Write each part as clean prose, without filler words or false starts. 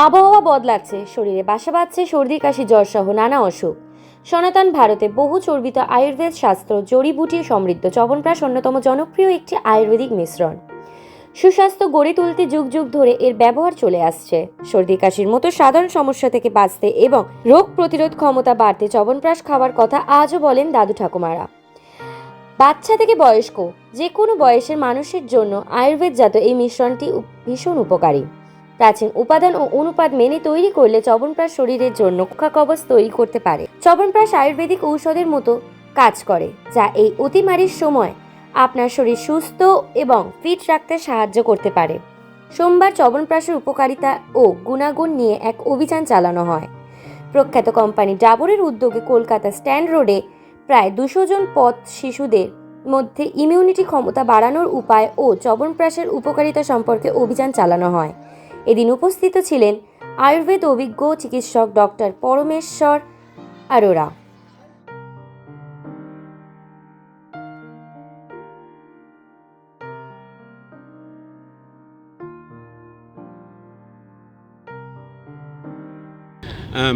আবহাওয়া বদলাচ্ছে, শরীরে বাসা বাঁধছে সর্দি কাশি জ্বর সহ নানা অসুখ। সনাতন ভারতে বহু চর্বিত আয়ুর্বেদ শাস্ত্র জড়িবুটি সমৃদ্ধ চ্যবনপ্রাশ অন্যতম জনপ্রিয় একটি আয়ুর্বেদিক মিশ্রণ। সুস্বাস্থ্য গড়ে তুলতে যুগ যুগ ধরে এর ব্যবহার চলে আসছে। সর্দি কাশির মতো সাধারণ সমস্যা থেকে বাঁচতে এবং রোগ প্রতিরোধ ক্ষমতা বাড়তে চ্যবনপ্রাশ খাওয়ার কথা আজও বলেন দাদু ঠাকুমারা। বাচ্চা থেকে বয়স্ক যে কোনো বয়সের মানুষের জন্য আয়ুর্বেদজাত এই মিশ্রণটি ভীষণ উপকারী। প্রাচীন উপাদান ও অনুপাত মেনে তৈরি করলে চ্যবনপ্রাশ শরীরের জন্য রক্ষা কবচ তৈরি করতে পারে। চ্যবনপ্রাশ আয়ুর্বেদিক ঔষধের মতো কাজ করে, যা এই অতিমারীর সময় আপনার শরীর সুস্থ এবং ফিট রাখতে সাহায্য করতে পারে। সোমবার চ্যবনপ্রাশের উপকারিতা ও গুণাগুণ নিয়ে এক অভিযান চালানো হয়। প্রখ্যাত কোম্পানি ডাবরের উদ্যোগে কলকাতা স্ট্যান্ড রোডে প্রায় 200 জন পথ শিশুদের মধ্যে ইমিউনিটি ক্ষমতা বাড়ানোর উপায় ও চ্যবনপ্রাশের উপকারিতা সম্পর্কে অভিযান চালানো হয়। এদিন উপস্থিত ছিলেন আয়ুর্বেদ অভিজ্ঞ চিকিৎসক ডক্টর পরমেশ্বর আরোরা।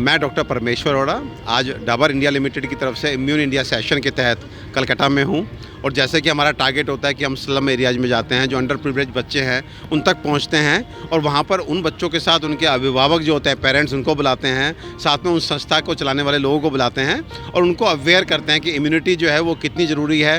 मैं डॉक्टर परमेश्वर अरोड़ा आज डाबर इंडिया लिमिटेड की तरफ से इम्यून इंडिया सेशन के तहत कलकत्ता में हूँ। और जैसे कि हमारा टारगेट होता है कि हम स्लम एरियाज में जाते हैं, जो अंडर प्रिविलेज बच्चे हैं उन तक पहुँचते हैं और वहाँ पर उन बच्चों के साथ उनके अभिभावक जो होते हैं, पेरेंट्स, उनको बुलाते हैं, साथ में उन संस्था को चलाने वाले लोगों को बुलाते हैं और उनको अवेयर करते हैं कि इम्यूनिटी जो है वो कितनी ज़रूरी है।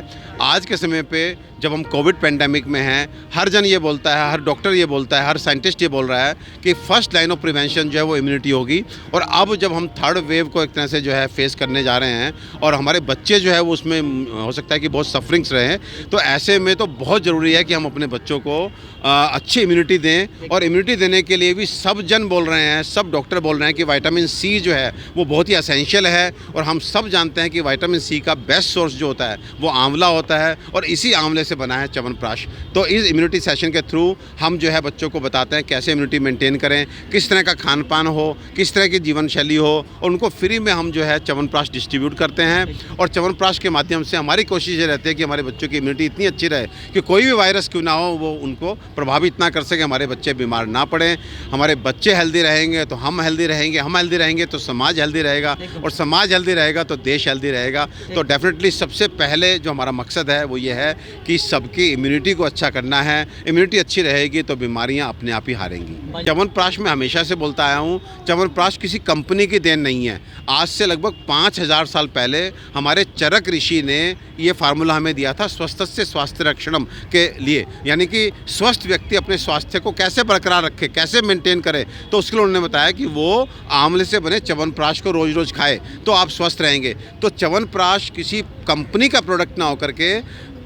आज के समय पे जब हम कोविड पेंडेमिक में हैं, हर जन ये बोलता है, हर डॉक्टर ये बोलता है, हर साइंटिस्ट ये बोल रहा है कि फर्स्ट लाइन ऑफ प्रिवेंशन जो है वो इम्यूनिटी होगी। और अब जब हम थर्ड वेव को एक तरह से जो है फेस करने जा रहे हैं और हमारे बच्चे जो है वो उसमें हो सकता है कि बहुत सफरिंग्स रहे हैं, तो ऐसे में तो बहुत ज़रूरी है कि हम अपने बच्चों को अच्छी इम्यूनिटी दें। और इम्यूनिटी देने के लिए भी सब जन बोल रहे हैं, सब डॉक्टर बोल रहे हैं कि विटामिन सी जो है वो बहुत ही एसेंशियल है। और हम सब जानते हैं कि विटामिन सी का बेस्ट सोर्स जो होता है वो आंवला होता है और इसी आंवले से बना है च्यवनप्राश। तो इस इम्यूनिटी सेशन के थ्रू हम जो है बच्चों को बताते हैं कैसे इम्यूनिटी मेंटेन करें, किस तरह का खान पान हो, किस तरह की जीवन शैली हो, और उनको फ्री में हम जो है च्यवनप्राश डिस्ट्रीब्यूट करते हैं। और च्यवनप्राश के माध्यम से हमारी कोशिश ये रहती है कि हमारे बच्चों की इम्यूनिटी इतनी अच्छी रहे कि कोई भी वायरस क्यों ना हो वो उनको प्रभावित ना कर सके, हमारे बच्चे बीमार ना पड़ें। हमारे बच्चे हेल्दी रहेंगे तो हम हेल्दी रहेंगे, हम हेल्दी रहेंगे तो समाज हेल्दी रहेगा, और समाज हेल्दी रहेगा तो देश हेल्दी रहेगा। तो डेफिनेटली सबसे पहले जो हमारा मकसद है वो ये है कि सबकी इम्यूनिटी को अच्छा करना है। इम्यूनिटी अच्छी रहेगी तो बीमारियां अपने आप ही हारेंगी। च्यवनप्राश मैं हमेशा से बोलता आया हूँ, च्यवनप्राश किसी कंपनी की देन नहीं है। आज से लगभग 5000 साल पहले हमारे चरक ऋषि ने ये फार्मूला हमें दिया था स्वस्थस्य स्वास्थ्य रक्षणम के लिए, यानी कि स्वस्थ व्यक्ति अपने स्वास्थ्य को कैसे बरकरार रखे, कैसे मेंटेन करे। तो उसके लिए उन्होंने बताया कि वो आंवले से बने च्यवनप्राश को रोज़ रोज़ खाए तो आप स्वस्थ रहेंगे। तो च्यवनप्राश किसी कंपनी का प्रोडक्ट ना होकर के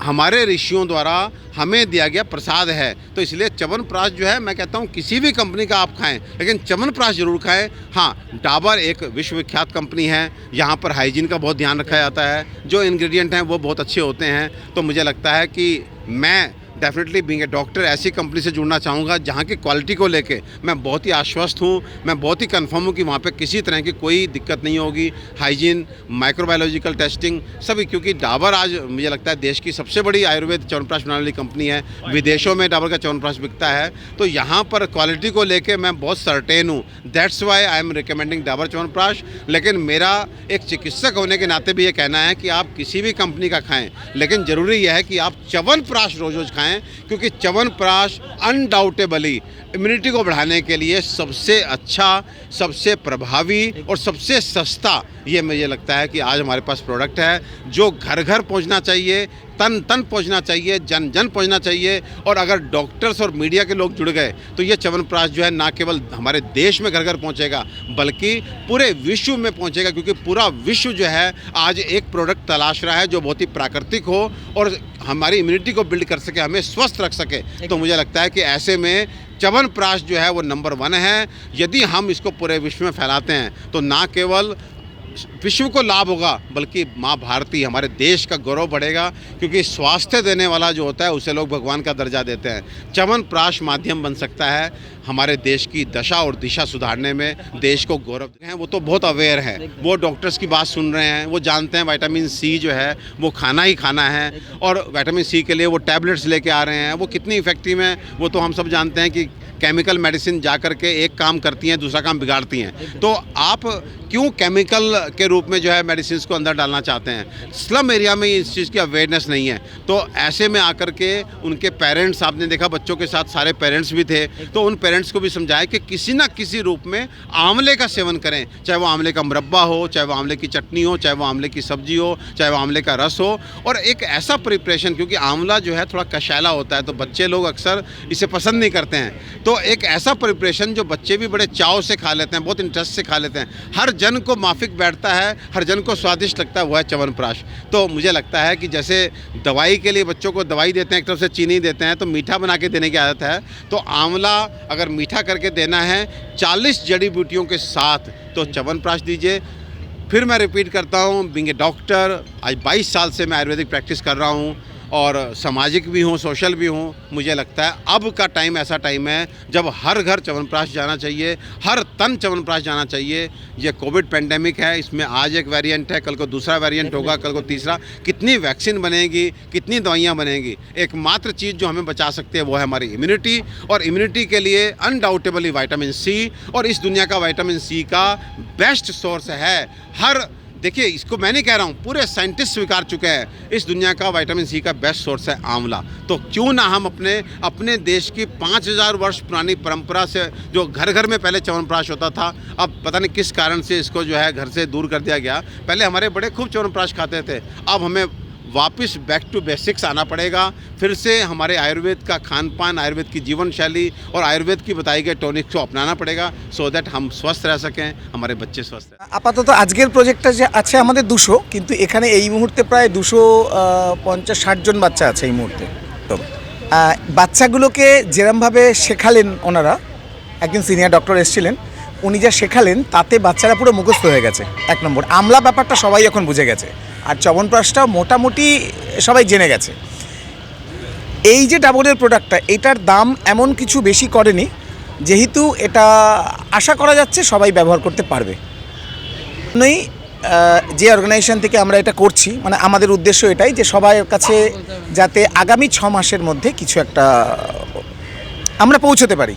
हमारे ऋषियों द्वारा हमें दिया गया प्रसाद है। तो इसलिए च्यवनप्राश जो है मैं कहता हूँ किसी भी कंपनी का आप खाएं, लेकिन च्यवनप्राश जरूर खाएं। हाँ, डाबर एक विश्वविख्यात कंपनी है, यहाँ पर हाइजीन का बहुत ध्यान रखा जाता है, जो इंग्रेडिएंट हैं वो बहुत अच्छे होते हैं। तो मुझे लगता है कि मैं डेफिनेटली बीइंग ए डॉक्टर ऐसी कंपनी से जुड़ना चाहूँगा जहाँ की क्वालिटी को लेके मैं बहुत ही आश्वस्त हूँ, मैं बहुत ही कंफर्म हूँ कि वहाँ पे किसी तरह की कोई दिक्कत नहीं होगी। हाइजीन, माइक्रोबायोलॉजिकल टेस्टिंग सभी, क्योंकि डाबर आज मुझे लगता है देश की सबसे बड़ी आयुर्वेद च्यवनप्राश बनाने वाली कंपनी है। विदेशों में डाबर का च्यवनप्राश बिकता है, तो यहाँ पर क्वालिटी को लेके मैं बहुत सर्टेन हूँ। That's why I am recommending Dabur chyawanprash. लेकिन मेरा एक चिकित्सक होने के नाते भी ये कहना है कि आप किसी भी कंपनी का खाएँ, लेकिन ज़रूरी यह है कि आप च्यवनप्राश रोज़ रोज़ खाएँ, क्योंकि च्यवनप्राश अनडाउटेबली इम्यूनिटी को बढ़ाने के लिए सबसे अच्छा, सबसे प्रभावी और सबसे सस्ता ये मुझे लगता है कि आज हमारे पास प्रोडक्ट है, जो घर घर पहुंचना चाहिए, तन तन पहुंचना चाहिए, जन जन पहुंचना चाहिए। और अगर डॉक्टर्स और मीडिया के लोग जुड़ गए तो ये च्यवनप्राश जो है ना केवल हमारे देश में घर घर पहुंचेगा बल्कि पूरे विश्व में पहुंचेगा, क्योंकि पूरा विश्व जो है आज एक प्रोडक्ट तलाश रहा है जो बहुत ही प्राकृतिक हो और हमारी इम्यूनिटी को बिल्ड कर सके, हमें स्वस्थ रख सके। तो मुझे लगता है कि ऐसे में च्यवनप्राश जो है वो नंबर 1 है। यदि हम इसको पूरे विश्व में फैलाते हैं तो ना केवल विश्व को लाभ होगा बल्कि माँ भारती, हमारे देश का गौरव बढ़ेगा, क्योंकि स्वास्थ्य देने वाला जो होता है उसे लोग भगवान का दर्जा देते हैं। च्यवनप्राश माध्यम बन सकता है हमारे देश की दशा और दिशा सुधारने में, देश को गौरव हैं। वो तो बहुत अवेयर हैं, वो डॉक्टर्स की बात सुन रहे हैं, वो जानते हैं विटामिन सी जो है वो खाना ही खाना है, और विटामिन सी के लिए वो टैबलेट्स लेके आ रहे हैं। वो कितनी इफेक्टिव हैं वो तो हम सब जानते हैं कि केमिकल मेडिसिन जा करके एक काम करती हैं दूसरा काम बिगाड़ती हैं। तो आप क्यों केमिकल के रूप में जो है मेडिसिन को अंदर डालना चाहते हैं? स्लम एरिया में इस चीज़ की अवेयरनेस नहीं है। तो ऐसे में आकर के उनके पेरेंट्स, आपने देखा बच्चों के साथ सारे पेरेंट्स भी थे, तो उन पेरेंट्स को भी समझाया कि किसी ना किसी रूप में आंवले का सेवन करें, चाहे वो आंवले का मुरब्बा हो, चाहे वो आंवले की चटनी हो, चाहे वो आंवले की सब्जी हो, चाहे वो आंवले का रस हो। और एक ऐसा प्रिपरेशन, क्योंकि आंवला जो है थोड़ा कशैला होता है तो बच्चे लोग अक्सर इसे पसंद नहीं करते हैं, तो एक ऐसा प्रिपरेशन जो बच्चे भी बड़े चाव से खा लेते हैं, बहुत इंटरेस्ट से खा लेते हैं, हर जन को माफिक बैठता है, हर जन को स्वादिष्ट लगता है, वो है च्यवनप्राश। तो मुझे लगता है कि जैसे दवाई के लिए बच्चों को दवाई देते हैं, एक तरफ से चीनी देते हैं, तो मीठा बना के देने की आदत है। तो आंवला अगर मीठा करके देना है 40 जड़ी बूटियों के साथ, तो च्यवनप्राश दीजिए। फिर मैं रिपीट करता हूँ, बीइंग ए डॉक्टर, आज 22 साल से मैं आयुर्वेदिक प्रैक्टिस कर रहा हूँ और सामाजिक भी हूँ, सोशल भी हूँ। मुझे लगता है अब का टाइम ऐसा टाइम है जब हर घर च्यवनप्राश जाना चाहिए, हर तन च्यवनप्राश जाना चाहिए। ये कोविड पेंडेमिक है, इसमें आज एक वेरिएंट है, कल को दूसरा वेरिएंट होगा, कल को तीसरा। कितनी वैक्सीन बनेगी, कितनी दवाइयाँ बनेगी, एकमात्र चीज़ जो हमें बचा सकती है वो है हमारी इम्यूनिटी। और इम्यूनिटी के लिए अनडाउटेबली विटामिन सी, और इस दुनिया का विटामिन सी का बेस्ट सोर्स है हर, देखिए इसको मैं नहीं कह रहा हूँ, पूरे साइंटिस्ट स्वीकार चुके हैं, इस दुनिया का विटामिन सी का बेस्ट सोर्स है आंवला। तो क्यों ना हम अपने देश की 5000 वर्ष पुरानी परंपरा से, जो घर घर में पहले च्यवनप्राश होता था, अब पता नहीं किस कारण से इसको जो है घर से दूर कर दिया गया। पहले हमारे बड़े खूब च्यवनप्राश खाते थे, अब हमें वापस बैक टू बेसिक्स आना पड़ेगा। फिर से हमारे आयुर्वेद का खान पान, आयुर्वेद की जीवन शैली और आयुर्वेद की बताई गई टॉनिक्स को अपनाना पड़ेगा, सो दैट हम स्वस्थ रह सकें, हमारे बच्चे स्वस्थ रहें। আপাতত আজকের প্রজেক্টটা যে আছে আমাদের 200, কিন্তু এখানে এই মুহূর্তে প্রায় 250-60 জন বাচ্চা আছে এই মুহূর্তে। তো বাচ্চাগুলোকে যেরমভাবে শেখালেন ওনারা, একজন সিনিয়র ডক্টর এসেছিলেন, উনি যা শেখালেন তাতে বাচ্চারা পুরো মুখস্থ হয়ে গেছে। এক নম্বর, আমলা ব্যাপারটা সবাই এখন বুঝে গেছে, আর চ্যবনপ্রাশটাও মোটামুটি সবাই জেনে গেছে। এই যে ডাবরের প্রোডাক্টটা, এটার দাম এমন কিছু বেশি করেনি, যেহেতু এটা আশা করা যাচ্ছে সবাই ব্যবহার করতে পারবে। নই যে অর্গানাইজেশন থেকে আমরা এটা করছি, মানে আমাদের উদ্দেশ্য এটাই যে সবার কাছে যাতে আগামী 6 মাসের মধ্যে কিছু একটা আমরা পৌঁছতে পারি।